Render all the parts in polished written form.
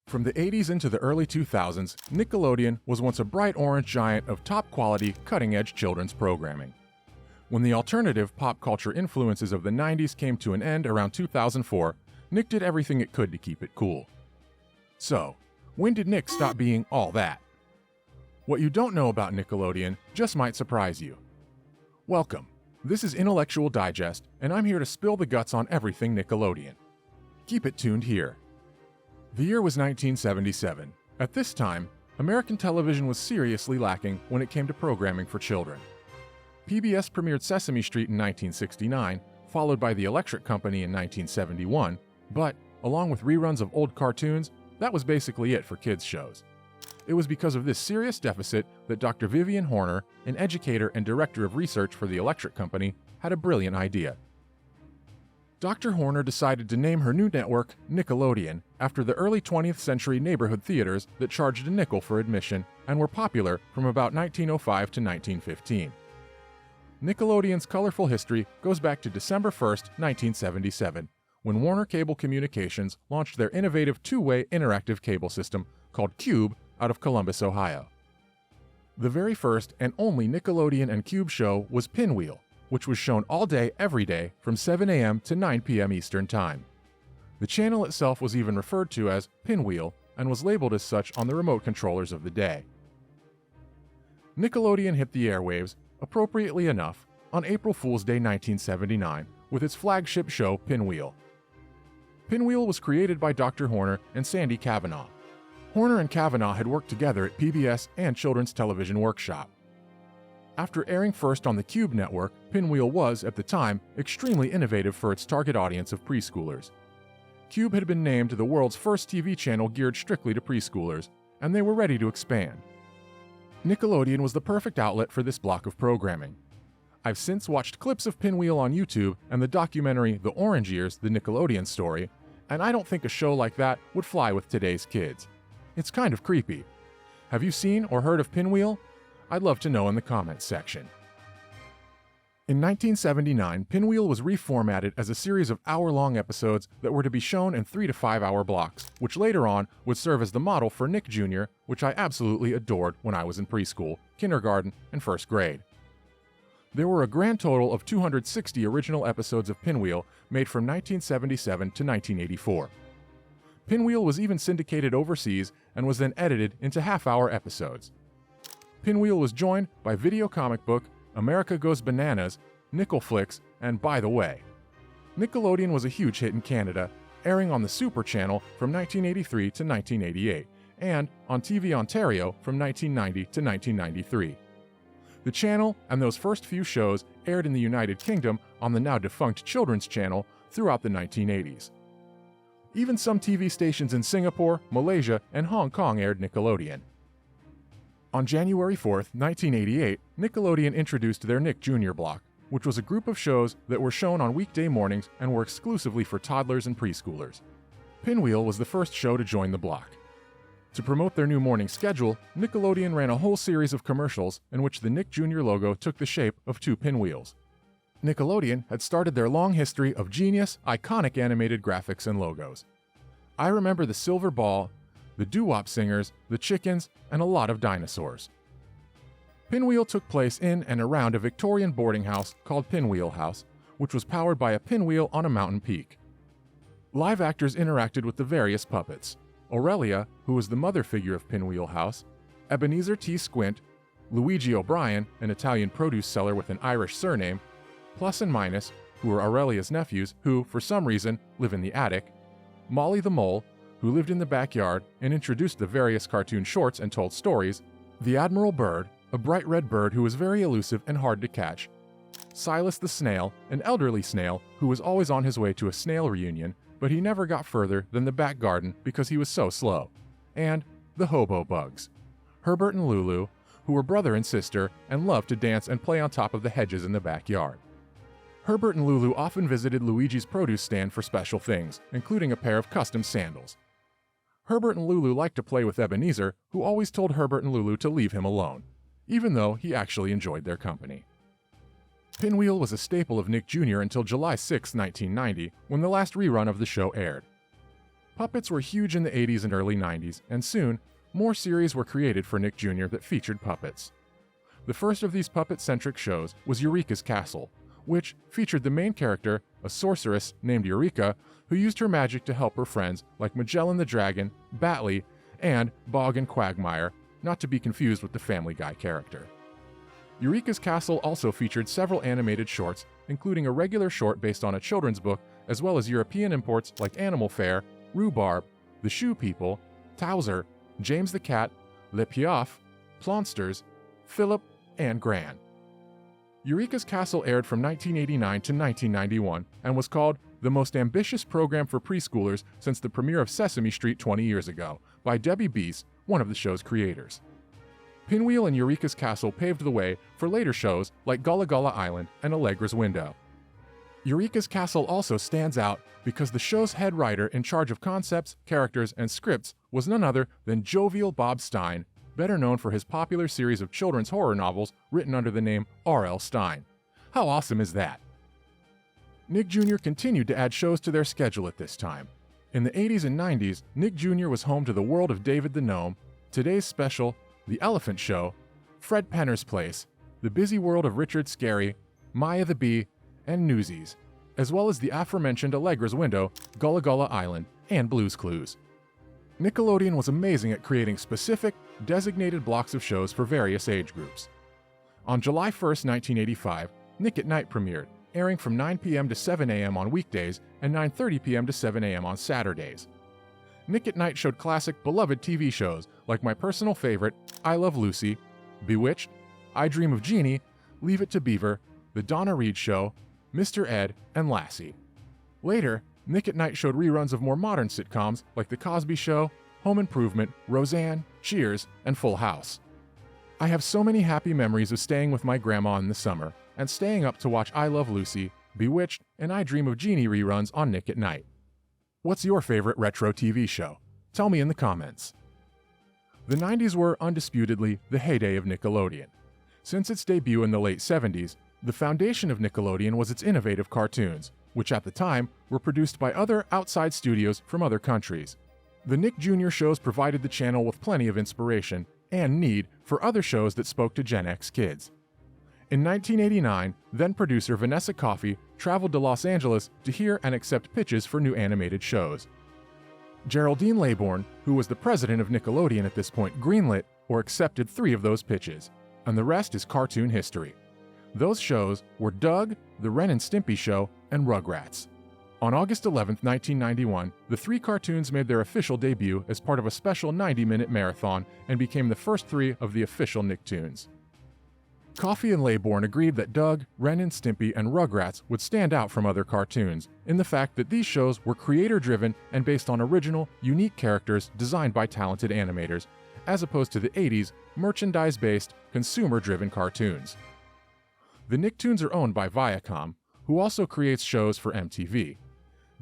From the 80s into the early 2000s, Nickelodeon was once a bright orange giant of top-quality, cutting-edge children's programming. When the alternative pop culture influences of the 90s came to an end around 2004, Nick did everything it could to keep it cool. So, when did Nick stop being all that? What you don't know about Nickelodeon just might surprise you. Welcome. This is Intellectual Digest, and I'm here to spill the guts on everything Nickelodeon. Keep it tuned here. The year was 1977. At this time, American television was seriously lacking when it came to programming for children. PBS premiered Sesame Street in 1969, followed by The Electric Company in 1971, but, along with reruns of old cartoons, that was basically it for kids' shows. It was because of this serious deficit that Dr. Vivian Horner, an educator and director of research for The Electric Company, had a brilliant idea. Dr. Horner decided to name her new network Nickelodeon after the early 20th century neighborhood theaters that charged a nickel for admission and were popular from about 1905 to 1915. Nickelodeon's colorful history goes back to December 1, 1977, when Warner Cable Communications launched their innovative two-way interactive cable system called Cube out of Columbus, Ohio. The very first and only Nickelodeon and Cube show was Pinwheel, which was shown all day, every day, from 7 a.m. to 9 p.m. Eastern Time. The channel itself was even referred to as Pinwheel and was labeled as such on the remote controllers of the day. Nickelodeon hit the airwaves, appropriately enough, on April Fool's Day 1979 with its flagship show Pinwheel. Pinwheel was created by Dr. Horner and Sandy Cavanaugh. Horner and Cavanaugh had worked together at PBS and Children's Television Workshop. After airing first on the Cube network, Pinwheel was, at the time, extremely innovative for its target audience of preschoolers. Cube had been named the world's first TV channel geared strictly to preschoolers, and they were ready to expand. Nickelodeon was the perfect outlet for this block of programming. I've since watched clips of Pinwheel on YouTube and the documentary The Orange Years, the Nickelodeon story, and I don't think a show like that would fly with today's kids. It's kind of creepy. Have you seen or heard of Pinwheel? I'd love to know in the comments section. In 1979, Pinwheel was reformatted as a series of hour-long episodes that were to be shown in 3 to 5 hour blocks, which later on would serve as the model for Nick Jr., which I absolutely adored when I was in preschool, kindergarten, and first grade. There were a grand total of 260 original episodes of Pinwheel made from 1977 to 1984. Pinwheel was even syndicated overseas and was then edited into half-hour episodes. Pinwheel was joined by Video Comic Book, America Goes Bananas, Nickelflix, and By the Way. Nickelodeon was a huge hit in Canada, airing on the Super Channel from 1983 to 1988, and on TV Ontario from 1990 to 1993. The channel and those first few shows aired in the United Kingdom on the now-defunct Children's Channel throughout the 1980s. Even some TV stations in Singapore, Malaysia, and Hong Kong aired Nickelodeon. On January 4, 1988, Nickelodeon introduced their Nick Jr. block, which was a group of shows that were shown on weekday mornings and were exclusively for toddlers and preschoolers. Pinwheel was the first show to join the block. To promote their new morning schedule, Nickelodeon ran a whole series of commercials in which the Nick Jr. logo took the shape of 2 pinwheels. Nickelodeon had started their long history of genius, iconic animated graphics and logos. I remember the Silver Ball, the doo-wop singers, the chickens, and a lot of dinosaurs. Pinwheel took place in and around a Victorian boarding house called Pinwheel House, which was powered by a pinwheel on a mountain peak. Live actors interacted with the various puppets: Aurelia, who was the mother figure of Pinwheel House, Ebenezer T. Squint, Luigi O'Brien, an Italian produce seller with an Irish surname, Plus and Minus, who were Aurelia's nephews who, for some reason, live in the attic, Molly the Mole, who lived in the backyard and introduced the various cartoon shorts and told stories, the Admiral Bird, a bright red bird who was very elusive and hard to catch, Silas the Snail, an elderly snail who was always on his way to a snail reunion, but he never got further than the back garden because he was so slow, and the Hobo Bugs, Herbert and Lulu, who were brother and sister and loved to dance and play on top of the hedges in the backyard. Herbert and Lulu often visited Luigi's produce stand for special things, including a pair of custom sandals. Herbert and Lulu liked to play with Ebenezer, who always told Herbert and Lulu to leave him alone, even though he actually enjoyed their company. Pinwheel was a staple of Nick Jr. until July 6, 1990, when the last rerun of the show aired. Puppets were huge in the 80s and early 90s, and soon, more series were created for Nick Jr. that featured puppets. The first of these puppet-centric shows was Eureka's Castle, which featured the main character, a sorceress named Eureka, who used her magic to help her friends like Magellan the Dragon, Batley, and Bog and Quagmire, not to be confused with the Family Guy character. Eureka's Castle also featured several animated shorts, including a regular short based on a children's book, as well as European imports like Animal Fair, Rhubarb, The Shoe People, Towser, James the Cat, Le Piaf, Plonsters, Philip, and Gran. Eureka's Castle aired from 1989 to 1991 and was called the most ambitious program for preschoolers since the premiere of Sesame Street 20 years ago by Debbie Beese, one of the show's creators. Pinwheel and Eureka's Castle paved the way for later shows like Gullah Gullah Island and Allegra's Window. Eureka's Castle also stands out because the show's head writer in charge of concepts, characters, and scripts was none other than jovial Bob Stein, better known for his popular series of children's horror novels written under the name R.L. Stein. How awesome is that? Nick Jr. continued to add shows to their schedule at this time. In the 80s and 90s, Nick Jr. was home to The World of David the Gnome, Today's Special, The Elephant Show, Fred Penner's Place, The Busy World of Richard Scarry, Maya the Bee, and Newsies, as well as the aforementioned Allegra's Window, Gullah Gullah Island, and Blue's Clues. Nickelodeon was amazing at creating specific, designated blocks of shows for various age groups. On July 1, 1985, Nick at Night premiered, airing from 9 p.m. to 7 a.m. on weekdays and 9:30 p.m. to 7 a.m. on Saturdays. Nick at Night showed classic, beloved TV shows like my personal favorite, I Love Lucy, Bewitched, I Dream of Jeannie, Leave It to Beaver, The Donna Reed Show, Mr. Ed, and Lassie. Later, Nick at Night showed reruns of more modern sitcoms like The Cosby Show, Home Improvement, Roseanne, Cheers, and Full House. I have so many happy memories of staying with my grandma in the summer and staying up to watch I Love Lucy, Bewitched, and I Dream of Jeannie reruns on Nick at Night. What's your favorite retro TV show? Tell me in the comments. The 90s were undisputedly the heyday of Nickelodeon. Since its debut in the late 70s, the foundation of Nickelodeon was its innovative cartoons, which at the time were produced by other outside studios from other countries. The Nick Jr. shows provided the channel with plenty of inspiration and need for other shows that spoke to Gen X kids. In 1989, then-producer Vanessa Coffey traveled to Los Angeles to hear and accept pitches for new animated shows. Geraldine Laybourne, who was the president of Nickelodeon at this point, greenlit or accepted 3 of those pitches, and the rest is cartoon history. Those shows were Doug, The Ren and Stimpy Show, and Rugrats. On August 11, 1991, the 3 cartoons made their official debut as part of a special 90-minute marathon and became the first 3 of the official Nicktoons. Coffey and Laybourne agreed that Doug, Ren and Stimpy, and Rugrats would stand out from other cartoons in the fact that these shows were creator-driven and based on original, unique characters designed by talented animators, as opposed to the 80s merchandise-based, consumer-driven cartoons. The Nicktoons are owned by Viacom, who also creates shows for MTV.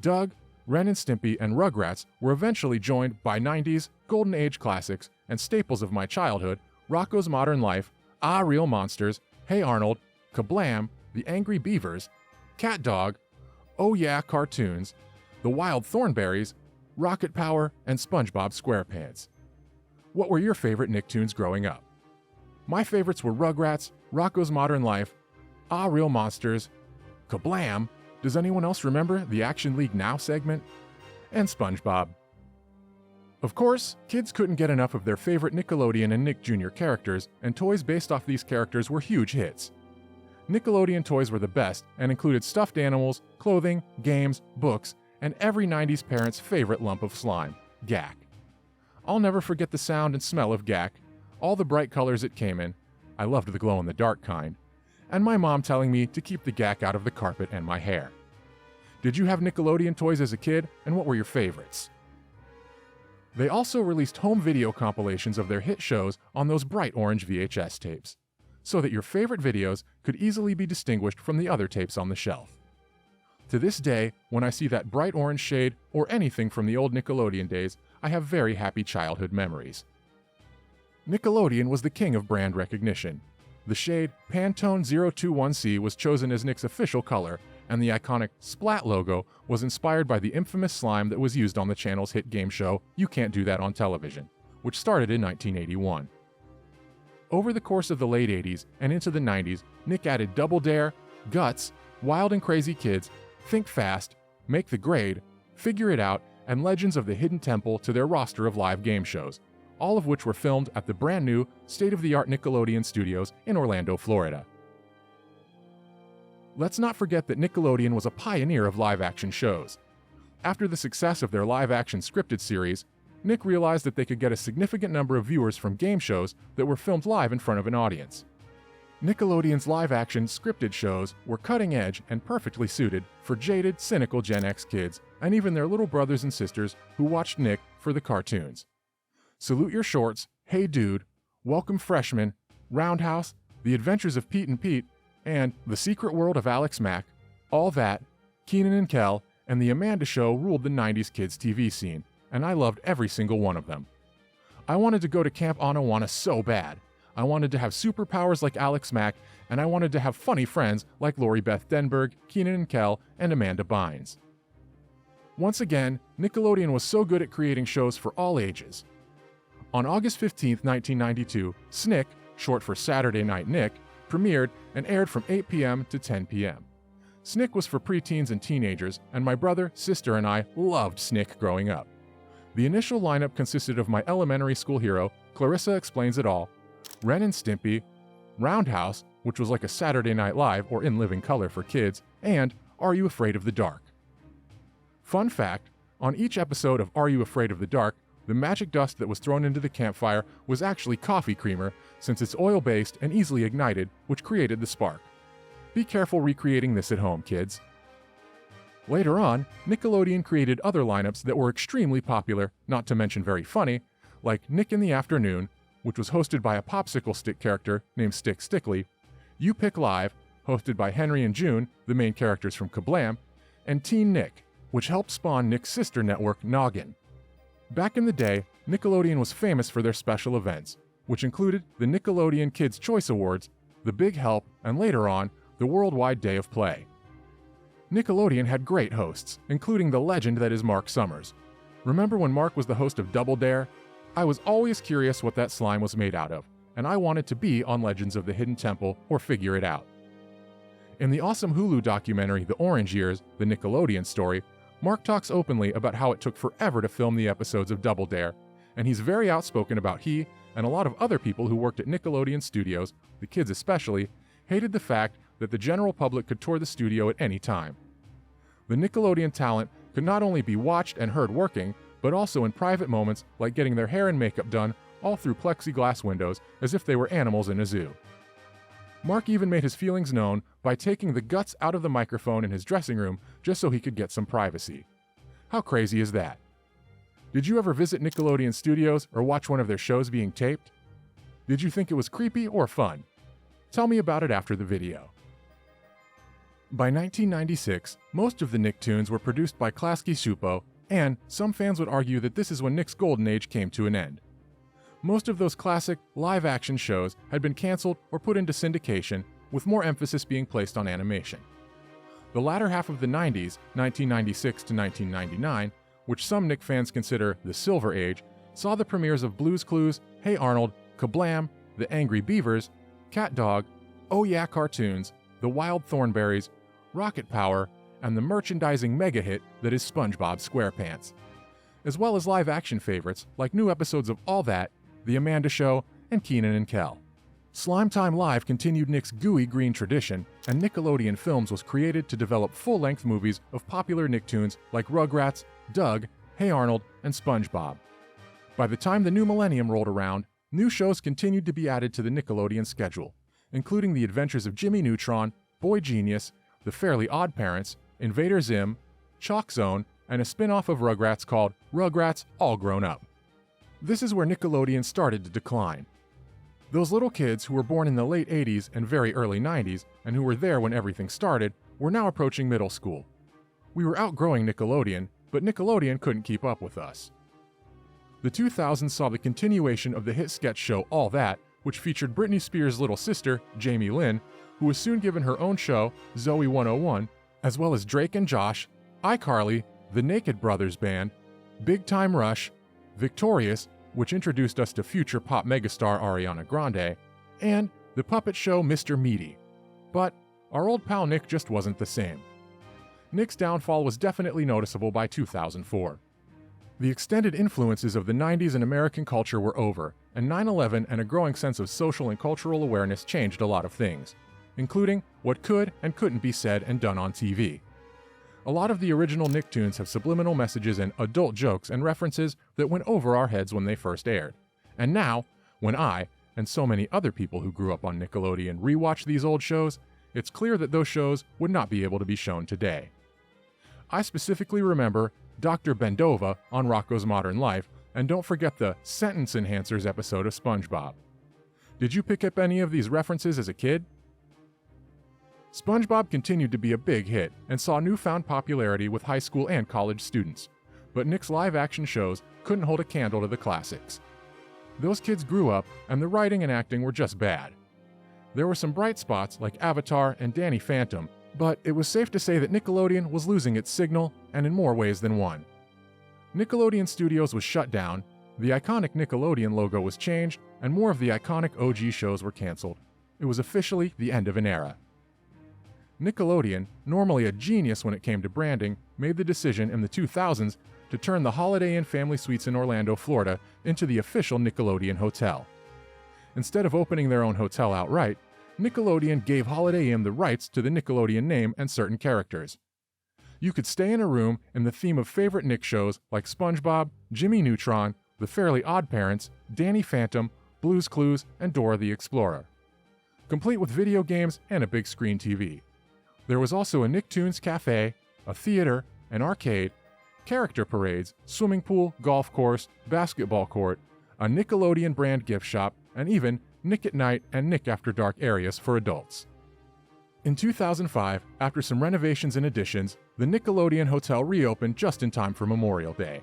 Doug, Ren and Stimpy, and Rugrats were eventually joined by 90s Golden Age classics and staples of my childhood, Rocko's Modern Life, Ah Real Monsters, Hey Arnold, Kablam, The Angry Beavers, Cat Dog, Oh Yeah Cartoons, The Wild Thornberrys, Rocket Power, and SpongeBob SquarePants. What were your favorite Nicktoons growing up? My favorites were Rugrats, Rocko's Modern Life, Ah Real Monsters, Kablam, does anyone else remember the Action League Now segment? And SpongeBob. Of course, kids couldn't get enough of their favorite Nickelodeon and Nick Jr. characters, and toys based off these characters were huge hits. Nickelodeon toys were the best and included stuffed animals, clothing, games, books, and every 90s parent's favorite lump of slime, Gak. I'll never forget the sound and smell of Gak, all the bright colors it came in, I loved the glow-in-the-dark kind, and my mom telling me to keep the Gak out of the carpet and my hair. Did you have Nickelodeon toys as a kid, and what were your favorites? They also released home video compilations of their hit shows on those bright orange VHS tapes, so that your favorite videos could easily be distinguished from the other tapes on the shelf. To this day, when I see that bright orange shade or anything from the old Nickelodeon days, I have very happy childhood memories. Nickelodeon was the king of brand recognition. The shade Pantone 021C was chosen as Nick's official color, and the iconic Splat logo was inspired by the infamous slime that was used on the channel's hit game show You Can't Do That on Television, which started in 1981. Over the course of the late 80s and into the 90s, Nick added Double Dare, Guts, Wild and Crazy Kids, Think Fast, Make the Grade, Figure It Out, and Legends of the Hidden Temple to their roster of live game shows, all of which were filmed at the brand new, state-of-the-art Nickelodeon studios in Orlando, Florida. Let's not forget that Nickelodeon was a pioneer of live-action shows. After the success of their live-action scripted series, Nick realized that they could get a significant number of viewers from game shows that were filmed live in front of an audience. Nickelodeon's live-action scripted shows were cutting-edge and perfectly suited for jaded, cynical Gen X kids and even their little brothers and sisters who watched Nick for the cartoons. Salute Your Shorts, Hey Dude, Welcome Freshman, Roundhouse, The Adventures of Pete and Pete, and The Secret World of Alex Mack, All That, Keenan and Kel, and The Amanda Show ruled the 90s kids TV scene, and I loved every single one of them. I wanted to go to Camp Anawana so bad. I wanted to have superpowers like Alex Mack, and I wanted to have funny friends like Lori Beth Denberg, Keenan and Kel, and Amanda Bynes. Once again, Nickelodeon was so good at creating shows for all ages. On August 15, 1992, SNICK, short for Saturday Night Nick, premiered and aired from 8 p.m. to 10 p.m. SNICK was for preteens and teenagers, and my brother, sister, and I loved SNICK growing up. The initial lineup consisted of my elementary school hero, Clarissa Explains It All, Ren and Stimpy, Roundhouse, which was like a Saturday Night Live or In Living Color for kids, and Are You Afraid of the Dark? Fun fact, on each episode of Are You Afraid of the Dark, the magic dust that was thrown into the campfire was actually coffee creamer, since it's oil-based and easily ignited, which created the spark. Be careful recreating this at home, kids. Later on, Nickelodeon created other lineups that were extremely popular, not to mention very funny, like Nick in the Afternoon, which was hosted by a popsicle stick character named Stick Stickly, You Pick Live, hosted by Henry and June, the main characters from Kablam, and Teen Nick, which helped spawn Nick's sister network, Noggin. Back in the day, Nickelodeon was famous for their special events, which included the Nickelodeon Kids' Choice Awards, The Big Help, and later on, the Worldwide Day of Play. Nickelodeon had great hosts, including the legend that is Mark Summers. Remember when Mark was the host of Double Dare? I was always curious what that slime was made out of, and I wanted to be on Legends of the Hidden Temple or Figure It Out. In the awesome Hulu documentary The Orange Years, the Nickelodeon story, Mark talks openly about how it took forever to film the episodes of Double Dare, and he's very outspoken about he and a lot of other people who worked at Nickelodeon studios, the kids especially, hated the fact that the general public could tour the studio at any time. The Nickelodeon talent could not only be watched and heard working, but also in private moments like getting their hair and makeup done all through plexiglass windows as if they were animals in a zoo. Mark even made his feelings known by taking the guts out of the microphone in his dressing room just so he could get some privacy. How crazy is that? Did you ever visit Nickelodeon studios or watch one of their shows being taped? Did you think it was creepy or fun? Tell me about it after the video. By 1996, most of the Nicktoons were produced by Klasky Csupo, and some fans would argue that this is when Nick's golden age came to an end. Most of those classic, live-action shows had been canceled or put into syndication, with more emphasis being placed on animation. The latter half of the 90s, 1996 to 1999, which some Nick fans consider the Silver Age, saw the premieres of Blue's Clues, Hey Arnold, Kablam, The Angry Beavers, Cat Dog, Oh Yeah Cartoons, The Wild Thornberrys, Rocket Power, and the merchandising mega hit that is SpongeBob SquarePants, as well as live-action favorites like new episodes of All That, The Amanda Show, and Keenan and Kel. Slime Time Live continued Nick's gooey green tradition, and Nickelodeon Films was created to develop full-length movies of popular Nicktoons like Rugrats, Doug, Hey Arnold, and SpongeBob. By the time the new millennium rolled around, new shows continued to be added to the Nickelodeon schedule, including The Adventures of Jimmy Neutron, Boy Genius, The Fairly Odd Parents, Invader Zim, Chalk Zone, and a spin-off of Rugrats called Rugrats All Grown Up. This is where Nickelodeon started to decline. Those little kids who were born in the late 80s and very early 90s, and who were there when everything started, were now approaching middle school. We were outgrowing Nickelodeon, but Nickelodeon couldn't keep up with us. The 2000s saw the continuation of the hit sketch show All That, which featured Britney Spears' little sister, Jamie Lynn, who was soon given her own show, Zoe 101, as well as Drake and Josh, iCarly, the Naked Brothers Band, Big Time Rush, Victorious, which introduced us to future pop megastar Ariana Grande, and the puppet show Mr. Meaty. But our old pal Nick just wasn't the same. Nick's downfall was definitely noticeable by 2004. The extended influences of the 90s in American culture were over, and 9/11 and a growing sense of social and cultural awareness changed a lot of things, including what could and couldn't be said and done on TV. A lot of the original Nicktoons have subliminal messages and adult jokes and references that went over our heads when they first aired. And now, when I, and so many other people who grew up on Nickelodeon, rewatch these old shows, it's clear that those shows would not be able to be shown today. I specifically remember Dr. Bendova on Rocko's Modern Life, and don't forget the Sentence Enhancers episode of Spongebob. Did you pick up any of these references as a kid? Spongebob continued to be a big hit and saw newfound popularity with high school and college students, but Nick's live-action shows couldn't hold a candle to the classics. Those kids grew up, and the writing and acting were just bad. There were some bright spots like Avatar and Danny Phantom, but it was safe to say that Nickelodeon was losing its signal, and in more ways than one. Nickelodeon Studios was shut down, the iconic Nickelodeon logo was changed, and more of the iconic OG shows were canceled. It was officially the end of an era. Nickelodeon, normally a genius when it came to branding, made the decision in the 2000s to turn the Holiday Inn family suites in Orlando, Florida, into the official Nickelodeon Hotel. Instead of opening their own hotel outright, Nickelodeon gave Holiday Inn the rights to the Nickelodeon name and certain characters. You could stay in a room in the theme of favorite Nick shows like SpongeBob, Jimmy Neutron, The Fairly Odd Parents, Danny Phantom, Blue's Clues, and Dora the Explorer, complete with video games and a big screen TV. There was also a Nicktoons cafe, a theater, an arcade, character parades, swimming pool, golf course, basketball court, a Nickelodeon brand gift shop, and even Nick at Night and Nick After Dark areas for adults. In 2005, after some renovations and additions, the Nickelodeon Hotel reopened just in time for Memorial Day.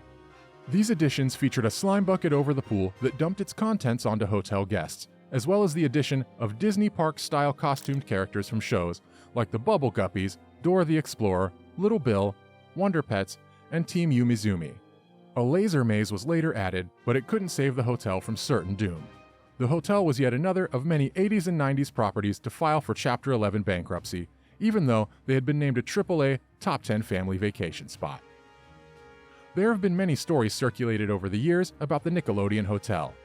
These additions featured a slime bucket over the pool that dumped its contents onto hotel guests, as well as the addition of Disney Park-style costumed characters from shows like the Bubble Guppies, Dora the Explorer, Little Bill, Wonder Pets, and Team Umizoomi. A laser maze was later added, but it couldn't save the hotel from certain doom. The hotel was yet another of many 80s and 90s properties to file for Chapter 11 bankruptcy, even though they had been named a AAA Top 10 family vacation spot. There have been many stories circulated over the years about the Nickelodeon Hotel.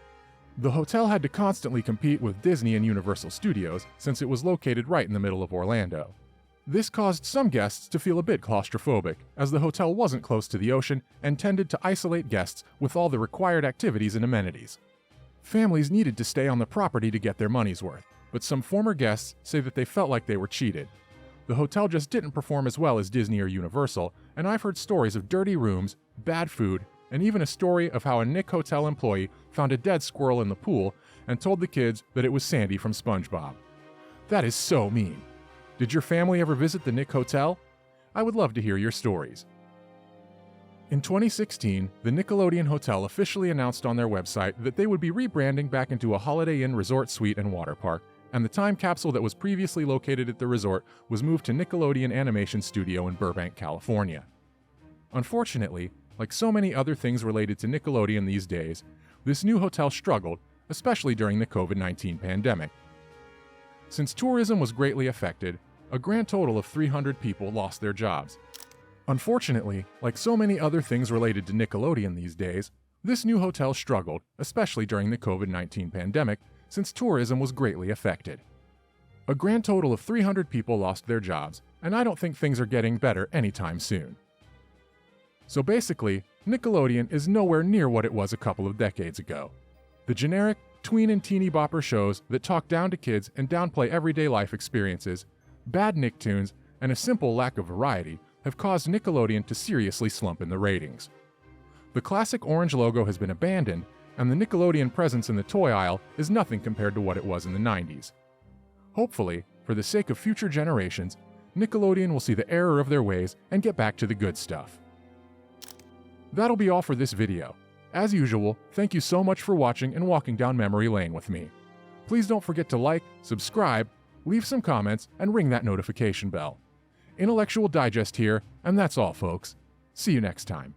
The hotel had to constantly compete with Disney and Universal Studios since it was located right in the middle of Orlando. This caused some guests to feel a bit claustrophobic, as the hotel wasn't close to the ocean and tended to isolate guests with all the required activities and amenities. Families needed to stay on the property to get their money's worth, but some former guests say that they felt like they were cheated. The hotel just didn't perform as well as Disney or Universal, and I've heard stories of dirty rooms, bad food, and even a story of how a Nick Hotel employee found a dead squirrel in the pool and told the kids that it was Sandy from SpongeBob. That is so mean. Did your family ever visit the Nick Hotel? I would love to hear your stories. In 2016, the Nickelodeon Hotel officially announced on their website that they would be rebranding back into a Holiday Inn resort suite and water park, and the time capsule that was previously located at the resort was moved to Nickelodeon Animation Studio in Burbank, California. Unfortunately, like so many other things related to Nickelodeon these days, this new hotel struggled, especially during the COVID-19 pandemic. Since tourism was greatly affected, a grand total of 300 people lost their jobs. Unfortunately, like so many other things related to Nickelodeon these days, this new hotel struggled, especially during the COVID-19 pandemic, since tourism was greatly affected. A grand total of 300 people lost their jobs, and I don't think things are getting better anytime soon. So basically, Nickelodeon is nowhere near what it was a couple of decades ago. The generic, tween and teeny bopper shows that talk down to kids and downplay everyday life experiences, bad Nicktoons, and a simple lack of variety have caused Nickelodeon to seriously slump in the ratings. The classic orange logo has been abandoned, and the Nickelodeon presence in the toy aisle is nothing compared to what it was in the 90s. Hopefully, for the sake of future generations, Nickelodeon will see the error of their ways and get back to the good stuff. That'll be all for this video. As usual, thank you so much for watching and walking down memory lane with me. Please don't forget to like, subscribe, leave some comments, and ring that notification bell. Intellectual Digest here, and that's all, folks. See you next time.